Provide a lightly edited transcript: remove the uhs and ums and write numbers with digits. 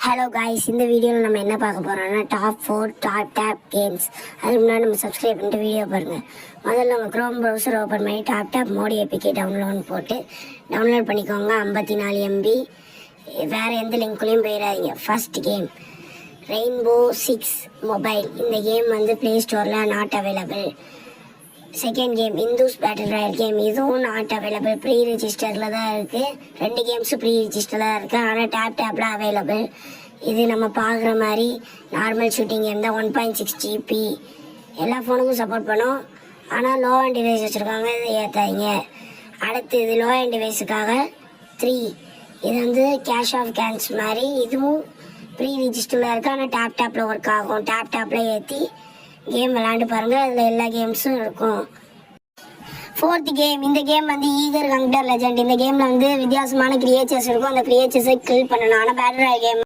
Hello guys, இந்த வீடியோவில் நம்ம என்ன பார்க்க போகிறோம்னா டாப் 4 டாப் டேப் கேம்ஸ். அதுக்கு முன்னாடி நம்ம சப்ஸ்கிரைப் பண்ணிட்டு வீடியோ பாருங்கள். முதல்ல உங்கள் க்ரோம் ப்ரௌசர் ஓப்பன் பண்ணி tap tap mod APK download பண்ணிக்கோங்க. 54 MB. வேறு எந்த லிங்க்லேயும் போயிடாதீங்க. First game rainbow 6 mobile. இந்த கேம் ப்ளே ஸ்டோரில் not available. Second game Indus battle royale game. இதுவும் நாட் அவைலபிள். ப்ரீ ரிஜிஸ்டரில் தான் இருக்குது. 2 கேம்ஸும் ப்ரீ ரிஜிஸ்டரில் தான் இருக்குது. ஆனால் டேப்பில் அவைலபிள். இது நம்ம பார்க்குற மாதிரி நார்மல் ஷூட்டிங் கேம் தான். 1.6 GB. எல்லா ஃபோனுக்கும் சப்போர்ட் பண்ணும். ஆனால் லோ அண்ட் டிவைஸ் வச்சுருக்காங்க, இதை ஏற்றாதீங்க. அடுத்து இது லோ அண்ட் டிவைஸுக்காக 3. இது கேஷ் ஆஃப் கேன்ஸ் மாதிரி. இதுவும் ப்ரீ ரிஜிஸ்டரில் இருக்குது. ஆனால் டேப்பில் ஒர்க் ஆகும். டேப்பில் ஏற்றி கேம் விளாண்டு பாருங்கள். அதில் எல்லா கேம்ஸும் இருக்கும். Fourth game. இந்த கேம் ஈகர் ஹண்டர் லெஜண்ட். இந்த கேமில் வித்தியாசமான கிரியேச்சர்ஸ் இருக்கும். அந்த கிரியேச்சர்ஸை கில் பண்ணணும். ஆனால் பேட்டில் ராயல் கேம்